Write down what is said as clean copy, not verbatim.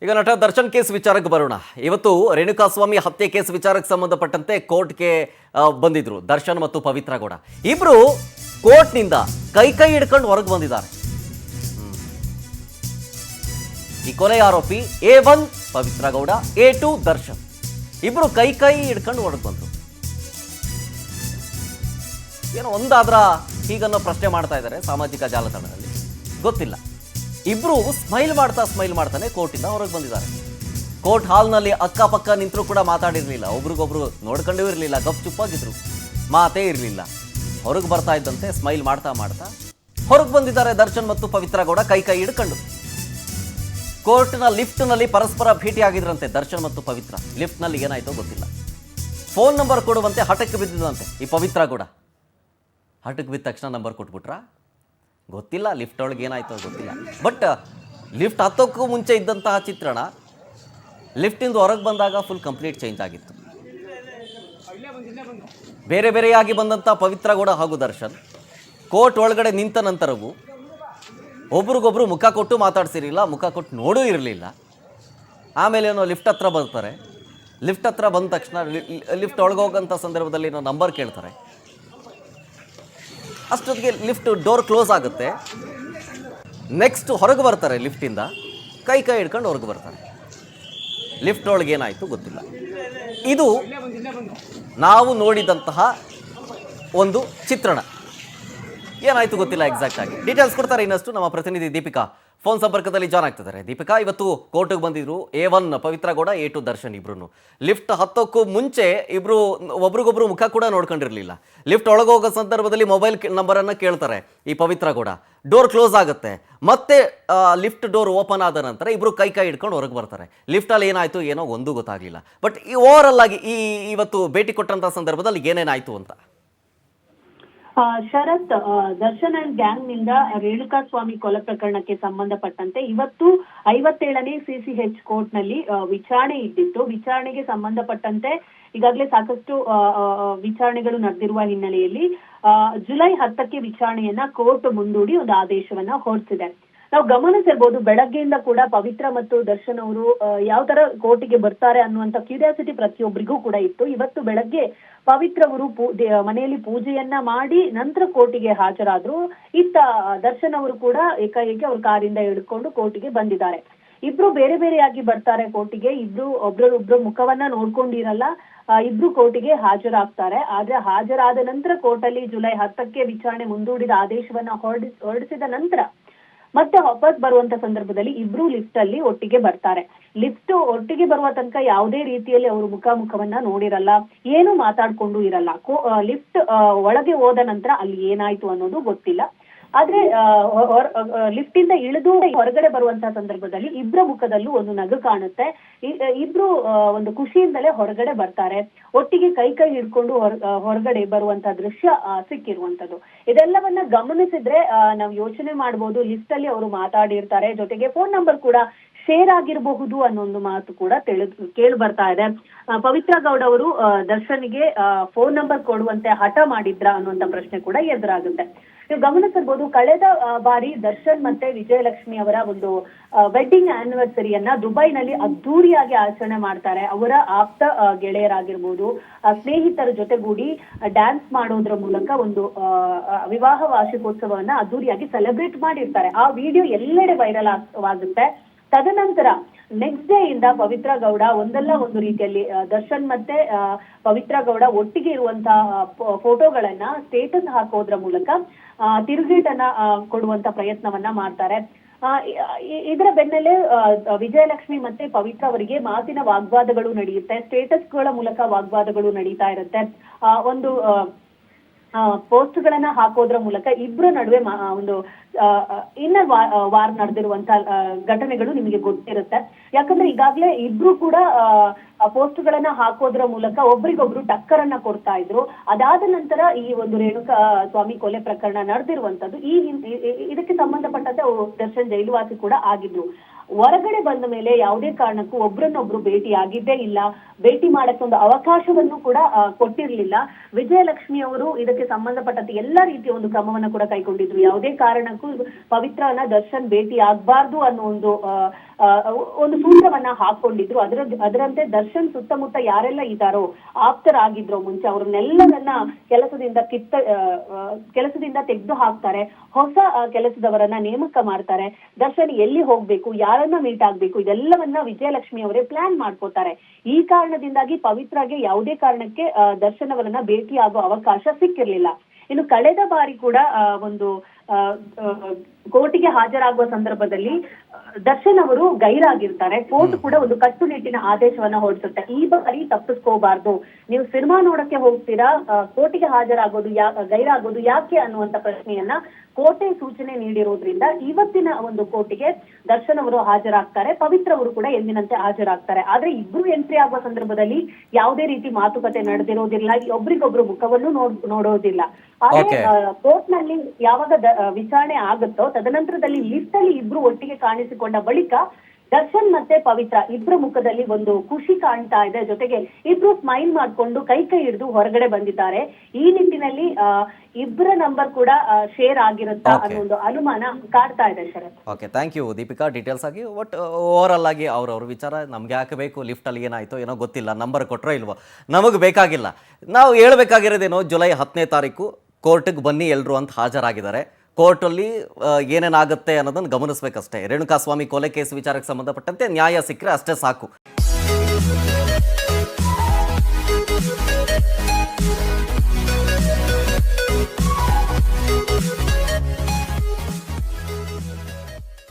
ಈಗ ನಟ ದರ್ಶನ್ ಕೇಸ್ ವಿಚಾರಕ್ಕೆ ಬರೋಣ. ಇವತ್ತು ರೇಣುಕಾಸ್ವಾಮಿ ಹತ್ಯೆ ಕೇಸ್ ವಿಚಾರಕ್ಕೆ ಸಂಬಂಧಪಟ್ಟಂತೆ ಕೋರ್ಟ್ಗೆ ಬಂದಿದ್ರು ದರ್ಶನ್ ಮತ್ತು ಪವಿತ್ರ ಗೌಡ. ಇಬ್ರು ಕೋರ್ಟ್ನಿಂದ ಕೈ ಹಿಡ್ಕೊಂಡು ಹೊರಗೆ ಬಂದಿದ್ದಾರೆ. ಈ ಕೊಲೆ ಆರೋಪಿ A1 ಪವಿತ್ರ ಗೌಡ, A2 ದರ್ಶನ್. ಇಬ್ರು ಕೈ ಹಿಡ್ಕೊಂಡು ಹೊರಗೆ ಬಂದ್ರು. ಏನೋ ಒಂದಾದ್ರ ಹೀಗನ್ನೋ ಪ್ರಶ್ನೆ ಮಾಡ್ತಾ ಇದ್ದಾರೆ ಸಾಮಾಜಿಕ ಜಾಲತಾಣದಲ್ಲಿ, ಗೊತ್ತಿಲ್ಲ. ಇಬ್ರು ಸ್ಮೈಲ್ ಮಾಡ್ತಾನೆ ಕೋರ್ಟಿಂದ ಹೊರಗೆ ಬಂದಿದ್ದಾರೆ. ಕೋರ್ಟ್ ಹಾಲ್ನಲ್ಲಿ ಅಕ್ಕಪಕ್ಕ ನಿಂತರೂ ಕೂಡ ಮಾತಾಡಿರ್ಲಿಲ್ಲ, ಒಬ್ರಿಗೊಬ್ರು ನೋಡ್ಕೊಂಡೂ ಇರಲಿಲ್ಲ, ಗಪ್ ಚುಪ್ಪಾಗಿದ್ರು, ಮಾತೇ ಇರಲಿಲ್ಲ. ಹೊರಗೆ ಬರ್ತಾ ಇದ್ದಂತೆ ಸ್ಮೈಲ್ ಮಾಡ್ತಾ ಹೊರಗೆ ಬಂದಿದ್ದಾರೆ ದರ್ಶನ್ ಮತ್ತು ಪವಿತ್ರ ಗೌಡ ಕೈ ಹಿಡ್ಕೊಂಡು. ಕೋರ್ಟ್ನ ಲಿಫ್ಟ್ನಲ್ಲಿ ಪರಸ್ಪರ ಭೇಟಿಯಾಗಿದ್ರಂತೆ ದರ್ಶನ್ ಮತ್ತು ಪವಿತ್ರ. ಲಿಫ್ಟ್ನಲ್ಲಿ ಏನಾಯ್ತೋ ಗೊತ್ತಿಲ್ಲ. ಫೋನ್ ನಂಬರ್ ಕೊಡುವಂತೆ ಹಠಕ್ಕೆ ಬಿದ್ದಿದಂತೆ ಈ ಪವಿತ್ರ ಗೌಡ. ಹಠಕ್ಕೆ ಬಿದ್ದ ತಕ್ಷಣ ನಂಬರ್ ಕೊಟ್ಬಿಟ್ರಾ ಗೊತ್ತಿಲ್ಲ. ಲಿಫ್ಟ್ ಒಳಗೆ ಏನಾಯ್ತೋ ಗೊತ್ತಿಲ್ಲ. ಬಟ್ ಲಿಫ್ಟ್ ಹತ್ತೋಕ್ಕೂ ಮುಂಚೆ ಇದ್ದಂತಹ ಚಿತ್ರಣ ಲಿಫ್ಟಿಂದ ಹೊರಗೆ ಬಂದಾಗ ಫುಲ್ ಕಂಪ್ಲೀಟ್ ಚೇಂಜ್ ಆಗಿತ್ತು. ಬೇರೆಯಾಗಿ ಬಂದಂಥ ಪವಿತ್ರ ಗೌಡ ಹಾಗೂ ದರ್ಶನ್ ಕೋರ್ಟ್ ಒಳಗಡೆ ನಿಂತ ನಂತರವೂ ಒಬ್ರಿಗೊಬ್ರು ಮುಖ ಕೊಟ್ಟು ಮಾತಾಡ್ಸಿರಲಿಲ್ಲ, ಮುಖ ಕೊಟ್ಟು ನೋಡೂ ಇರಲಿಲ್ಲ. ಆಮೇಲೆ ಏನೋ ಲಿಫ್ಟ್ ಹತ್ರ ಬರ್ತಾರೆ. ಲಿಫ್ಟ್ ಹತ್ರ ಬಂದ ತಕ್ಷಣ ಲಿಫ್ಟ್ ಒಳಗೆ ಹೋಗೋಂಥ ಸಂದರ್ಭದಲ್ಲಿ ಏನೋ ನಂಬರ್ ಕೇಳ್ತಾರೆ. ಅಷ್ಟೊತ್ತಿಗೆ ಲಿಫ್ಟ್ ಡೋರ್ ಕ್ಲೋಸ್ ಆಗುತ್ತೆ. ನೆಕ್ಸ್ಟ್ ಹೊರಗೆ ಬರ್ತಾರೆ ಲಿಫ್ಟಿಂದ, ಕೈ ಹಿಡ್ಕೊಂಡು ಹೊರಗೆ ಬರ್ತಾರೆ. ಲಿಫ್ಟ್ ಒಳಗೆ ಏನಾಯಿತು ಗೊತ್ತಿಲ್ಲ. ಇದು ನಾವು ನೋಡಿದಂತಹ ಒಂದು ಚಿತ್ರಣ. ಏನಾಯಿತು ಗೊತ್ತಿಲ್ಲ ಎಕ್ಸಾಕ್ಟ್ ಆಗಿ. ಡೀಟೇಲ್ಸ್ ಕೊಡ್ತಾರೆ ಇನ್ನಷ್ಟು ನಮ್ಮ ಪ್ರತಿನಿಧಿ ದೀಪಿಕಾ ಫೋನ್ ಸಂಪರ್ಕದಲ್ಲಿ ಜಾಯ್ನ್ ಆಗ್ತಿದ್ದಾರೆ. ದೀಪಿಕಾ, ಇವತ್ತು ಕೋರ್ಟಿಗೆ ಬಂದಿದ್ರು A1 ಪವಿತ್ರ ಗೌಡ, A2 ದರ್ಶನ್. ಇಬ್ರು ಲಿಫ್ಟ್ ಹತ್ತೋಕ್ಕೂ ಮುಂಚೆ ಇಬ್ರು ಒಬ್ರಿಗೊಬ್ರು ಮುಖ ಕೂಡ ನೋಡ್ಕೊಂಡಿರಲಿಲ್ಲ. ಲಿಫ್ಟ್ ಒಳಗೆ ಹೋಗೋ ಸಂದರ್ಭದಲ್ಲಿ ಮೊಬೈಲ್ ನಂಬರನ್ನು ಕೇಳ್ತಾರೆ ಈ ಪವಿತ್ರ ಗೌಡ. ಡೋರ್ ಕ್ಲೋಸ್ ಆಗುತ್ತೆ. ಮತ್ತೆ ಲಿಫ್ಟ್ ಡೋರ್ ಓಪನ್ ಆದ ನಂತರ ಇಬ್ರು ಕೈ ಹಿಡ್ಕೊಂಡು ಹೊರಗೆ ಬರ್ತಾರೆ. ಲಿಫ್ಟಲ್ಲಿ ಏನಾಯಿತು ಏನೋ ಒಂದೂ ಗೊತ್ತಾಗಲಿಲ್ಲ. ಬಟ್ ಈ ಓವರ್ ಆಗಿ ಇವತ್ತು ಭೇಟಿ ಕೊಟ್ಟಂಥ ಸಂದರ್ಭದಲ್ಲಿ ಏನೇನಾಯಿತು ಅಂತ? ಶರತ್, ದರ್ಶನ್ ಅಂಡ್ ಗ್ಯಾಂಗ್ ನಿಂದ ರೇಣುಕಾಸ್ವಾಮಿ ಕೊಲೆ ಪ್ರಕರಣಕ್ಕೆ ಸಂಬಂಧಪಟ್ಟಂತೆ ಇವತ್ತು 57ನೇ CCH ಕೋರ್ಟ್ ನಲ್ಲಿ ವಿಚಾರಣೆ ಇದ್ದಿತ್ತು. ವಿಚಾರಣೆಗೆ ಸಂಬಂಧಪಟ್ಟಂತೆ ಈಗಾಗಲೇ ಸಾಕಷ್ಟು ವಿಚಾರಣೆಗಳು ನಡೆದಿರುವ ಹಿನ್ನೆಲೆಯಲ್ಲಿ ಜುಲೈ 10ಕ್ಕೆ ವಿಚಾರಣೆಯನ್ನ ಕೋರ್ಟ್ ಮುಂದೂಡಿ ಒಂದು ಆದೇಶವನ್ನ ಹೊರಡಿಸಿದೆ. ನಾವು ಗಮನಿಸಿರ್ಬೋದು, ಬೆಳಗ್ಗೆಯಿಂದ ಕೂಡ ಪವಿತ್ರ ಮತ್ತು ದರ್ಶನ್ ಅವರು ಯಾವ ತರ ಕೋರ್ಟಿಗೆ ಬರ್ತಾರೆ ಅನ್ನುವಂತ ಕ್ಯೂರಿಯಾಸಿಟಿ ಪ್ರತಿಯೊಬ್ಬರಿಗೂ ಕೂಡ ಇತ್ತು. ಇವತ್ತು ಬೆಳಗ್ಗೆ ಪವಿತ್ರ ಅವರು ಮನೆಯಲ್ಲಿ ಪೂಜೆಯನ್ನ ಮಾಡಿ ನಂತರ ಕೋರ್ಟಿಗೆ ಹಾಜರಾದ್ರು. ಇತ್ತ ದರ್ಶನ್ ಅವರು ಕೂಡ ಏಕಾಏಕಿ ಅವ್ರ ಕಾರಿಂದ ಇಳ್ಕೊಂಡು ಕೋರ್ಟಿಗೆ ಬಂದಿದ್ದಾರೆ. ಇಬ್ರು ಬೇರೆಯಾಗಿ ಬರ್ತಾರೆ ಕೋರ್ಟಿಗೆ. ಒಬ್ರು ಮುಖವನ್ನ ನೋಡ್ಕೊಂಡಿರಲ್ಲ. ಇಬ್ರು ಕೋರ್ಟಿಗೆ ಹಾಜರಾಗ್ತಾರೆ. ಆದ್ರೆ ಹಾಜರಾದ ನಂತರ ಕೋರ್ಟಲ್ಲಿ ಜುಲೈ 10ಕ್ಕೆ ವಿಚಾರಣೆ ಮುಂದೂಡಿದ ಆದೇಶವನ್ನ ಹೊರಡಿಸಿದ ನಂತರ ಮತ್ತೆ ವಾಪಸ್ ಬರುವಂತ ಸಂದರ್ಭದಲ್ಲಿ ಇಬ್ರು ಲಿಫ್ಟ್ ಅಲ್ಲಿ ಒಟ್ಟಿಗೆ ಬರ್ತಾರೆ. ಲಿಫ್ಟ್ ಒಟ್ಟಿಗೆ ಬರುವ ತನಕ ಯಾವುದೇ ರೀತಿಯಲ್ಲಿ ಅವರು ಮುಖವನ್ನ ನೋಡಿರಲ್ಲ, ಏನು ಮಾತಾಡ್ಕೊಂಡು ಇರಲ್ಲ. ಲಿಫ್ಟ್ ಒಳಗೆ ಹೋದ ನಂತರ ಅಲ್ಲಿ ಏನಾಯ್ತು ಅನ್ನೋದು ಗೊತ್ತಿಲ್ಲ. ಆದ್ರೆ ಲಿಫ್ಟ್ ಇಂದ ಇಳಿದು ಹೊರಗಡೆ ಬರುವಂತಹ ಸಂದರ್ಭದಲ್ಲಿ ಇಬ್ರ ಮುಖದಲ್ಲೂ ಒಂದು ನಗು ಕಾಣುತ್ತೆ. ಇಬ್ರು ಒಂದು ಖುಷಿಯಿಂದಲೇ ಹೊರಗಡೆ ಬರ್ತಾರೆ. ಒಟ್ಟಿಗೆ ಕೈ ಹಿಡ್ಕೊಂಡು ಹೊರಗಡೆ ಬರುವಂತಹ ದೃಶ್ಯ ಸಿಕ್ಕಿರುವಂತದ್ದು. ಇದೆಲ್ಲವನ್ನ ಗಮನಿಸಿದ್ರೆ ನಾವು ಯೋಚನೆ ಮಾಡ್ಬೋದು, ಲಿಫ್ಟ್ ಅಲ್ಲಿ ಅವರು ಮಾತಾಡಿರ್ತಾರೆ, ಜೊತೆಗೆ ಫೋನ್ ನಂಬರ್ ಕೂಡ ಶೇರ್ ಆಗಿರಬಹುದು ಅನ್ನೋ ಒಂದು ಮಾತು ಕೂಡ ಕೇಳಿ ಬರ್ತಾ ಇದೆ. ಪವಿತ್ರ ಗೌಡ ಅವರು ದರ್ಶನ್ಗೆ ಫೋನ್ ನಂಬರ್ ಕೊಡುವಂತೆ ಹಠ ಮಾಡಿದ್ರ ಅನ್ನುವಂತ ಪ್ರಶ್ನೆ ಕೂಡ ಎದುರಾಗುತ್ತೆ. ನೀವು ಗಮನಿಸಬಹುದು, ಕಳೆದ ಬಾರಿ ದರ್ಶನ್ ಮತ್ತೆ ವಿಜಯಲಕ್ಷ್ಮಿ ಅವರ ಒಂದು ವೆಡ್ಡಿಂಗ್ ಆನಿವರ್ಸರಿಯನ್ನ ದುಬೈನಲ್ಲಿ ಅದ್ದೂರಿಯಾಗಿ ಆಚರಣೆ ಮಾಡ್ತಾರೆ. ಅವರ ಆಪ್ತ ಗೆಳೆಯರಾಗಿರ್ಬೋದು, ಸ್ನೇಹಿತರ ಜೊತೆಗೂಡಿ ಡ್ಯಾನ್ಸ್ ಮಾಡೋದ್ರ ಮೂಲಕ ಒಂದು ವಿವಾಹ ವಾರ್ಷಿಕೋತ್ಸವವನ್ನ ಅದ್ದೂರಿಯಾಗಿ ಸೆಲೆಬ್ರೇಟ್ ಮಾಡಿರ್ತಾರೆ. ಆ ವಿಡಿಯೋ ಎಲ್ಲೆಡೆ ವೈರಲ್ ಆಗುತ್ತೆ. ತದನಂತರ ನೆಕ್ಸ್ಟ್ ಡೇ ಇಂದ ಪವಿತ್ರ ಗೌಡ ಒಂದಲ್ಲ ಒಂದು ರೀತಿಯಲ್ಲಿ ದರ್ಶನ್ ಮತ್ತೆ ಪವಿತ್ರ ಗೌಡ ಒಟ್ಟಿಗೆ ಇರುವಂತಹ ಫೋಟೋಗಳನ್ನ ಸ್ಟೇಟಸ್ ಹಾಕೋದ್ರ ಮೂಲಕ ತಿರುಗೇಟನ್ನ ಕೊಡುವಂತ ಪ್ರಯತ್ನವನ್ನ ಮಾಡ್ತಾರೆ. ಇದರ ಬೆನ್ನಲ್ಲೇ ವಿಜಯಲಕ್ಷ್ಮಿ ಮತ್ತೆ ಪವಿತ್ರ ಅವರಿಗೆ ಮಾತಿನ ವಾಗ್ವಾದಗಳು ನಡೆಯುತ್ತೆ. ಸ್ಟೇಟಸ್ಗಳ ಮೂಲಕ ವಾಗ್ವಾದಗಳು ನಡೀತಾ ಇರುತ್ತೆ. ಒಂದು ಪೋಸ್ಟ್ ಗಳನ್ನ ಹಾಕೋದ್ರ ಮೂಲಕ ಇಬ್ಬರ ನಡುವೆ ಒಂದು ಇನ್ನರ್ ವಾರ್ ನಡೆದಿರುವಂತ ಘಟನೆಗಳು ನಿಮಗೆ ಗೊತ್ತಿರುತ್ತೆ. ಯಾಕಂದ್ರೆ ಈಗಾಗಲೇ ಇಬ್ರು ಕೂಡ ಪೋಸ್ಟ್ ಗಳನ್ನ ಹಾಕೋದ್ರ ಮೂಲಕ ಒಬ್ರಿಗೊಬ್ರು ಟಕ್ಕರನ್ನ ಕೊಡ್ತಾ ಇದ್ರು. ಅದಾದ ನಂತರ ಈ ಒಂದು ರೇಣುಕಾ ಸ್ವಾಮಿ ಕೊಲೆ ಪ್ರಕರಣ ನಡೆದಿರುವಂತದ್ದು. ಇದಕ್ಕೆ ಸಂಬಂಧಪಟ್ಟಂತೆ ದರ್ಶನ್ ಜೈಲುವಾಸಿ ಕೂಡ ಆಗಿದ್ರು. ಹೊರಗಡೆ ಬಂದ ಮೇಲೆ ಯಾವುದೇ ಕಾರಣಕ್ಕೂ ಒಬ್ರನ್ನೊಬ್ರು ಭೇಟಿ ಆಗಿದ್ದೇ ಇಲ್ಲ, ಭೇಟಿ ಮಾಡಕ್ಕೆ ಒಂದು ಅವಕಾಶವನ್ನು ಕೂಡ ಕೊಟ್ಟಿರ್ಲಿಲ್ಲ. ವಿಜಯಲಕ್ಷ್ಮಿ ಅವರು ಇದಕ್ಕೆ ಸಂಬಂಧಪಟ್ಟಂತೆ ಎಲ್ಲಾ ರೀತಿಯ ಒಂದು ಕ್ರಮವನ್ನ ಕೂಡ ಕೈಗೊಂಡಿದ್ರು. ಯಾವುದೇ ಕಾರಣಕ್ಕೂ ಪವಿತ್ರನ ದರ್ಶನ್ ಭೇಟಿ ಆಗ್ಬಾರ್ದು ಅನ್ನೋ ಒಂದು ಸೂತ್ರವನ್ನ ಹಾಕೊಂಡಿದ್ರು. ಅದರಂತೆ ದರ್ಶನ್ ಸುತ್ತಮುತ್ತ ಯಾರೆಲ್ಲ ಇದ್ದಾರೋ, ಆಪ್ತರಾಗಿದ್ರು ಮುಂಚೆ, ಅವ್ರನ್ನೆಲ್ಲರನ್ನ ಕೆಲಸದಿಂದ ತೆಗೆದು ಹಾಕ್ತಾರೆ. ಹೊಸ ಕೆಲಸದವರನ್ನ ನೇಮಕ ಮಾಡ್ತಾರೆ. ದರ್ಶನ್ ಎಲ್ಲಿ ಹೋಗ್ಬೇಕು, ಯಾರನ್ನ ಮೀಟ್ ಆಗ್ಬೇಕು, ಇದೆಲ್ಲವನ್ನ ವಿಜಯಲಕ್ಷ್ಮಿ ಅವರೇ ಪ್ಲಾನ್ ಮಾಡ್ಕೋತಾರೆ. ಈ ಕಾರಣದಿಂದಾಗಿ ಪವಿತ್ರಗೆ ಯಾವುದೇ ಕಾರಣಕ್ಕೆ ದರ್ಶನ್ ಅವರನ್ನ ಭೇಟಿ ಆಗೋ ಅವಕಾಶ ಸಿಕ್ಕಿರ್ಲಿಲ್ಲ. ಇನ್ನು ಕಳೆದ ಬಾರಿ ಕೂಡ ಒಂದು ಕೋರ್ಟಿಗೆ ಹಾಜರಾಗುವ ಸಂದರ್ಭದಲ್ಲಿ ದರ್ಶನ್ ಅವರು ಗೈರಾಗಿರ್ತಾರೆ. ಕೋರ್ಟ್ ಕೂಡ ಒಂದು ಕಟ್ಟುನಿಟ್ಟಿನ ಆದೇಶವನ್ನ ಹೊರಡಿಸುತ್ತೆ. ಈ ಬಾರಿ ತಪ್ಪಿಸ್ಕೋಬಾರ್ದು, ನೀವು ಸಿನಿಮಾ ನೋಡಕ್ಕೆ ಹೋಗ್ತೀರಾ, ಕೋರ್ಟಿಗೆ ಗೈರಾಗೋದು ಯಾಕೆ ಅನ್ನುವಂತ ಪ್ರಶ್ನೆಯನ್ನ ಕೋರ್ಟೇ ಸೂಚನೆ ನೀಡಿರೋದ್ರಿಂದ ಇವತ್ತಿನ ಒಂದು ಕೋರ್ಟಿಗೆ ದರ್ಶನ್ ಅವರು ಹಾಜರಾಗ್ತಾರೆ. ಪವಿತ್ರ ಅವರು ಕೂಡ ಎಂದಿನಂತೆ ಹಾಜರಾಗ್ತಾರೆ. ಆದ್ರೆ ಇಬ್ರು ಎಂಟ್ರಿ ಆಗುವ ಸಂದರ್ಭದಲ್ಲಿ ಯಾವುದೇ ರೀತಿ ಮಾತುಕತೆ ನಡೆದಿರೋದಿಲ್ಲ, ಒಬ್ರಿಗೊಬ್ರು ಮುಖವನ್ನು ನೋಡೋದಿಲ್ಲ. ಆದ್ರೆ ಕೋರ್ಟ್ ನಲ್ಲಿ ಯಾವಾಗ ವಿಚಾರಣೆ ಆಗುತ್ತೋ ತದನಂತರದಲ್ಲಿ ಲಿಫ್ಟ್ ಅಲ್ಲಿ ಇಬ್ರು ಒಟ್ಟಿಗೆ ಕಾಣಿಸಿಕೊಂಡ ಬಳಿಕ ದರ್ಶನ್ ಮತ್ತೆ ಪವಿತ್ರ ಇಬ್ರ ಮುಖದಲ್ಲಿ ಒಂದು ಖುಷಿ ಕಾಣ್ತಾ ಇದೆ. ಜೊತೆಗೆ ಇಬ್ರು ಸ್ಮೈಲ್ ಮಾಡ್ಕೊಂಡು ಕೈ ಹಿಡಿದು ಹೊರಗಡೆ ಬಂದಿದ್ದಾರೆ. ಈ ನಿಟ್ಟಿನಲ್ಲಿ ಇಬ್ಬರ ನಂಬರ್ ಕೂಡ ಶೇರ್ ಆಗಿರುತ್ತಾ ಅನ್ನೋ ಒಂದು ಅನುಮಾನ ಕಾಡ್ತಾ ಇದೆ Sharath. Okay, thank you Deepika. Details ಆಗಿ ಒಟ್ ಓವರ್ ಆಲ್ ಆಗಿ ಅವ್ರವ್ರ ವಿಚಾರ ನಮ್ಗೆ ಯಾಕೆ ಬೇಕು, ಲಿಫ್ಟಲ್ಲಿ ಏನಾಯ್ತೋ ಏನೋ ಗೊತ್ತಿಲ್ಲ, ನಂಬರ್ ಕೊಟ್ಟರೋ ಇಲ್ವೋ ನಮಗೆ ಬೇಕಾಗಿಲ್ಲ. ನಾವು ಹೇಳ್ಬೇಕಾಗಿರೋದೇನೋ ಜುಲೈ 10ನೇ ತಾರೀಕು ಕೋರ್ಟಿಗೆ ಬನ್ನಿ ಎಲ್ಲರೂ ಅಂತ ಹಾಜರಾಗಿದ್ದಾರೆ. ಕೋರ್ಟಲ್ಲಿ ಏನೇನಾಗುತ್ತೆ ಅನ್ನೋದನ್ನು ಗಮನಿಸಬೇಕಷ್ಟೇ. ರೇಣುಕಾಸ್ವಾಮಿ ಕೊಲೆ ಕೇಸ್ ವಿಚಾರಕ್ಕೆ ಸಂಬಂಧಪಟ್ಟಂತೆ ನ್ಯಾಯ ಸಿಕ್ಕರೆ ಅಷ್ಟೇ ಸಾಕು.